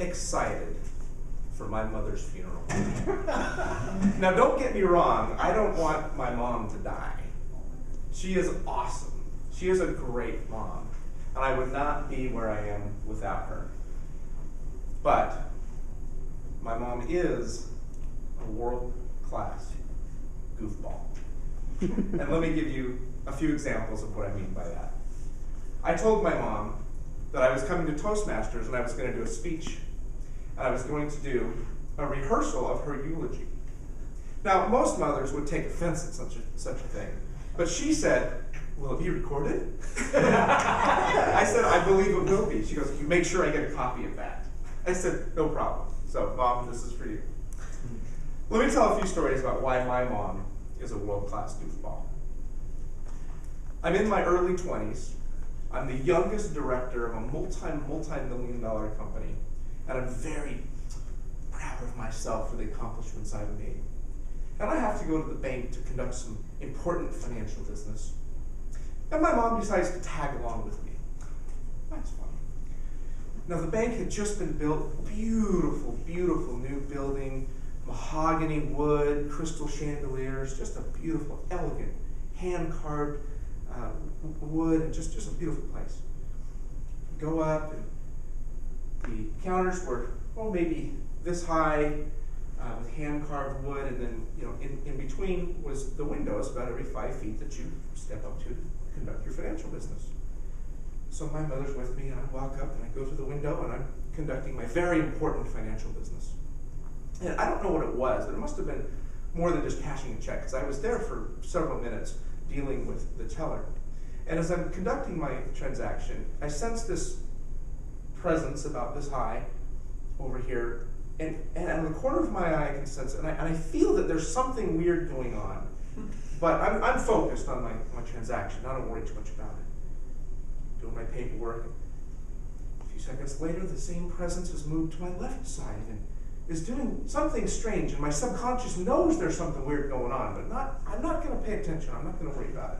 excited for my mother's funeral. Now, don't get me wrong, I don't want my mom to die. She is awesome. She is a great mom, and I would not be where I am without her. But my mom is a world-class goofball. And let me give you a few examples of what I mean by that. I told my mom that I was coming to Toastmasters and I was going to do a speech, and I was going to do a rehearsal of her eulogy. Now, most mothers would take offense at such a thing, but she said, "Will it be recorded?" I said, "I believe it will be." She goes, "You make sure I get a copy of that." I said, "No problem." So, Mom, this is for you. Let me tell a few stories about why my mom is a world-class goofball. I'm in my early 20s. I'm the youngest director of a multi-million-dollar company, and I'm very proud of myself for the accomplishments I've made. And I have to go to the bank to conduct some important financial business. And my mom decides to tag along with me. That's fun. Now, the bank had just been built, beautiful, beautiful new building, mahogany wood, crystal chandeliers, just a beautiful, elegant, hand-carved wood, and just a beautiful place. Go up, and the counters were, well, maybe this high, with hand-carved wood, and then, in between was the windows about every 5 feet that you step up to conduct your financial business. So my mother's with me, and I walk up, and I go to the window, and I'm conducting my very important financial business. And I don't know what it was, but it must have been more than just cashing a check, because I was there for several minutes dealing with the teller. And as I'm conducting my transaction, I sense this presence about this high over here, and out of the corner of my eye I can sense it, and I feel that there's something weird going on. But I'm focused on my transaction. I don't worry too much about it. Doing my paperwork. A few seconds later, the same presence has moved to my left side and is doing something strange, and my subconscious knows there's something weird going on, but I'm not going to pay attention. I'm not going to worry about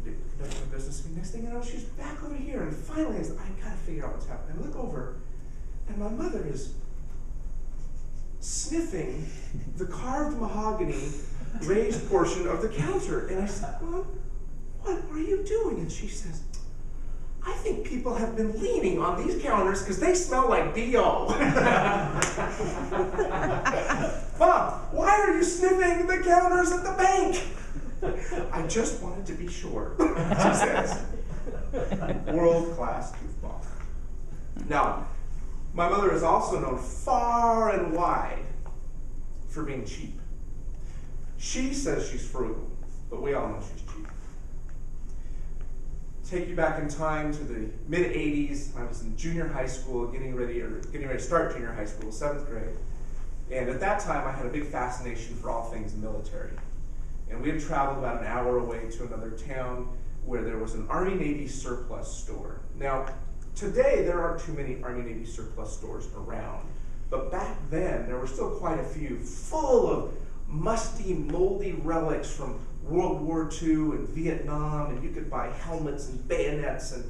it. Conducting my business. Next thing you know, she's back over here, and finally, I got to figure out what's happening. I look over, and my mother is sniffing the carved mahogany raised portion of the counter. And I said, "Mom, what are you doing?" And she says, "I think people have been leaning on these counters because they smell like B.O. "Mom, why are you sniffing the counters at the bank?" "I just wanted to be sure," she says. World-class goofball. Now, my mother is also known far and wide for being cheap. She says she's frugal, but we all know she's cheap. Take you back in time to the mid-'80s. I was in junior high school, getting ready to start junior high school, 7th grade. And at that time, I had a big fascination for all things military. And we had traveled about an hour away to another town where there was an Army-Navy surplus store. Now, today, there aren't too many Army-Navy surplus stores around. But back then, there were still quite a few full of musty, moldy relics from World War II and Vietnam, and you could buy helmets and bayonets and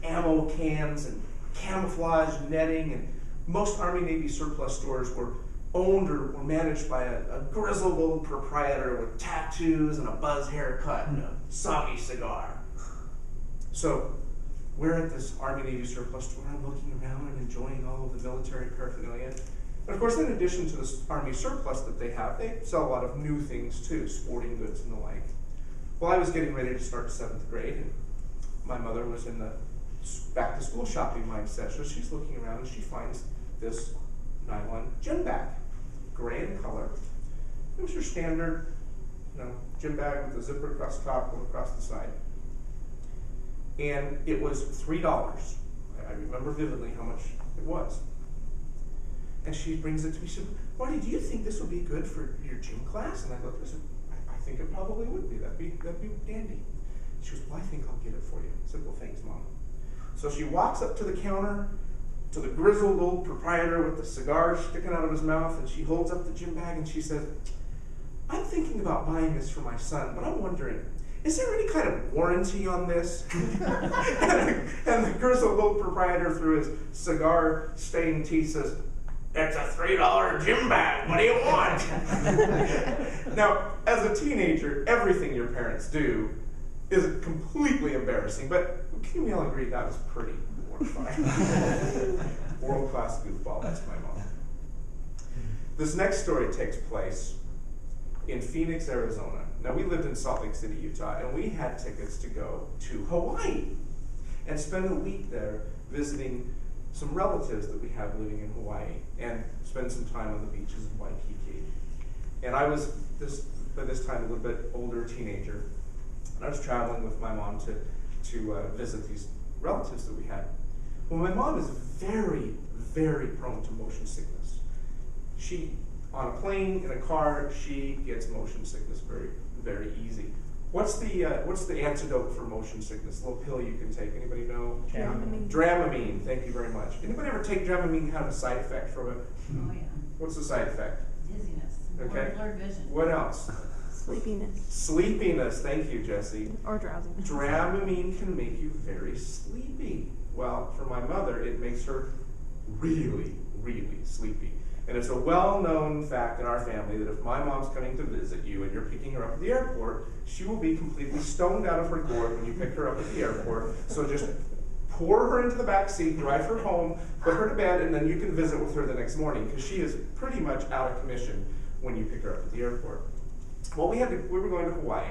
ammo cans and camouflage netting, and most Army-Navy surplus stores were owned or managed by a grizzled old proprietor with tattoos and a buzz haircut and a soggy cigar. So we're at this Army-Navy surplus store. I'm looking around and enjoying all of the military paraphernalia. And of course, in addition to this Army surplus that they have, they sell a lot of new things too, sporting goods and the like. Well, I was getting ready to start 7th grade, and my mother was in the back-to-school shopping mindset. So she's looking around, and she finds this nylon gym bag, gray in color. It was your standard, gym bag with a zipper across the top and across the side. And it was $3. I remember vividly how much it was. And she brings it to me. She said, "Marty, do you think this would be good for your gym class?" And I looked and I said, I think it probably would be. That'd be dandy. She goes, "Well, I think I'll get it for you." I said, "Well, thanks, Mom." So she walks up to the counter, to the grizzled old proprietor with the cigar sticking out of his mouth, and she holds up the gym bag and she says, "I'm thinking about buying this for my son, but I'm wondering, is there any kind of warranty on this? and the grizzled proprietor, through his cigar-stained teeth, says, it's a $3 gym bag. What do you want? Now, as a teenager, everything your parents do is completely embarrassing, but can we all agree that was pretty mortifying? World-class goofball, that's my mom. This next story takes place in Phoenix, Arizona. Now, we lived in Salt Lake City, Utah, and we had tickets to go to Hawaii and spend a week there visiting some relatives that we have living in Hawaii and spend some time on the beaches of Waikiki. And I was, by this time, a little bit older teenager, and I was traveling with my mom to visit these relatives that we had. Well, my mom is very, very prone to motion sickness. She, on a plane, in a car, she gets motion sickness very, very easy. What's the antidote for motion sickness? A little pill you can take. Anybody know? Dramamine. Dramamine. Thank you very much. Anybody ever take Dramamine and have a side effect from it? Oh yeah. What's the side effect? Dizziness. Okay. Blurred vision. What else? Sleepiness. Sleepiness. Thank you, Jesse. Or drowsiness. Dramamine can make you very sleepy. Well, for my mother, it makes her really, really sleepy. And it's a well-known fact in our family that if my mom's coming to visit you and you're picking her up at the airport, she will be completely stoned out of her gourd when you pick her up at the airport. So just pour her into the back seat, drive her home, put her to bed, and then you can visit with her the next morning, because she is pretty much out of commission when you pick her up at the airport. Well, we were going to Hawaii,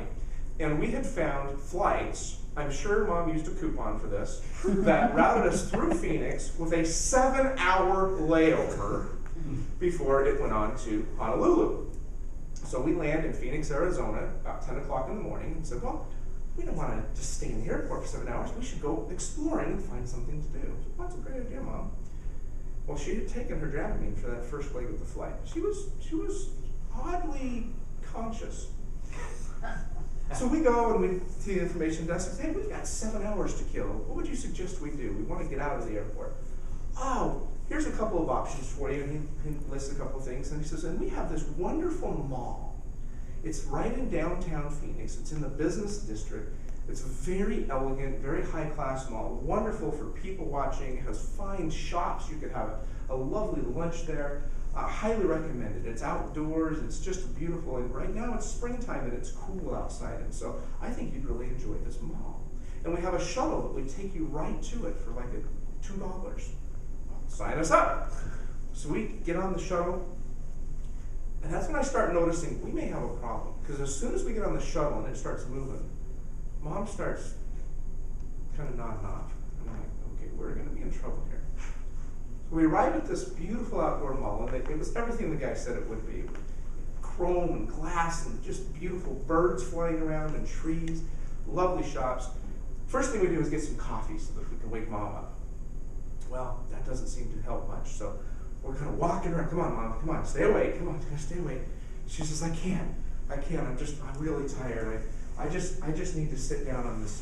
and we had found flights, I'm sure Mom used a coupon for this, that routed us through Phoenix with a 7-hour layover before it went on to Honolulu. So we land in Phoenix, Arizona, about 10 o'clock in the morning, and said, well, we don't want to just stay in the airport for 7 hours. We should go exploring and find something to do. So, that's a great idea, Mom. Well, she had taken her Dramamine for that first leg of the flight. She was oddly conscious. So we go and we to the information desk and say, hey, we've got 7 hours to kill. What would you suggest we do? We want to get out of the airport. Oh, here's a couple of options for you. And he lists a couple of things. And he says, and we have this wonderful mall. It's right in downtown Phoenix. It's in the business district. It's a very elegant, very high-class mall. Wonderful for people watching. It has fine shops. You could have a lovely lunch there. Highly recommended. It's outdoors. It's just beautiful. And right now it's springtime and it's cool outside. And so I think you'd really enjoy this mall. And we have a shuttle that would take you right to it for like $2. Sign us up. So we get on the shuttle. And that's when I start noticing we may have a problem. Because as soon as we get on the shuttle and it starts moving, Mom starts kind of nodding off. I'm like, okay, we're going to be in trouble here. So we arrived at this beautiful outdoor mall, and it was everything the guy said it would be. Chrome and glass and just beautiful birds flying around and trees, lovely shops. First thing we do is get some coffee so that we can wake Mom up. Well, that doesn't seem to help much, so we're kind of walking around. Come on, Mom, come on, stay awake. Come on, stay awake. She says, I can't. I'm really tired. I just need to sit down on this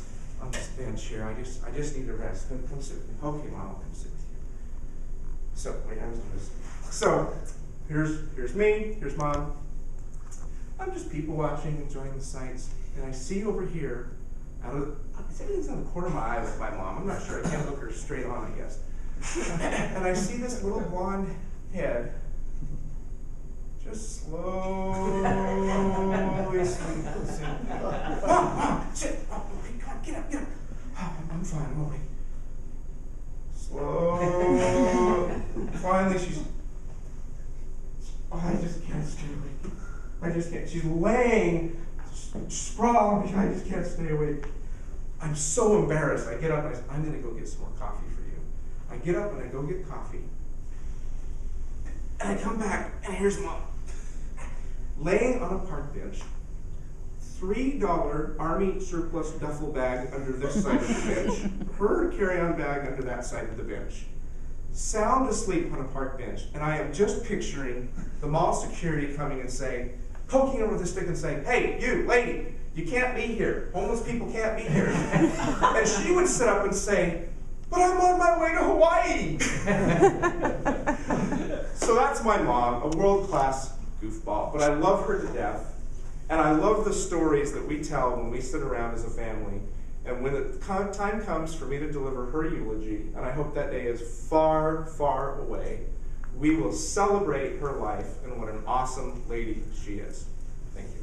bench here. I just need to rest. Come sit with me. Okay, Mom, I'll come sit with you. So wait, I was on this. So here's me. Here's Mom. I'm just people watching, enjoying the sights, and I see over here, everything's on the corner of my eye with my Mom. I'm not sure. I can't look her straight on, I guess. And I see this little blonde head just slowly sink. Mom, sit. Oh, okay, come on, get up. Oh, I'm fine, I'm awake. Slow. Finally, I just can't stay awake. I just can't. She's laying, sprawled. I just can't stay awake. I'm so embarrassed. I get up and I say, I'm going to go get some more coffee for you. I get up and I go get coffee. And I come back and here's Mom. Laying on a park bench, $3 Army surplus duffel bag under this side of the bench, her carry-on bag under that side of the bench, sound asleep on a park bench, and I am just picturing the mall security coming and saying, poking her with a stick and saying, hey, you, lady, you can't be here. Homeless people can't be here. And she would sit up and say, but I'm on my way to Hawaii. So that's my mom, a world-class goofball, but I love her to death. And I love the stories that we tell when we sit around as a family. And when the time comes for me to deliver her eulogy, and I hope that day is far, far away, we will celebrate her life and what an awesome lady she is. Thank you.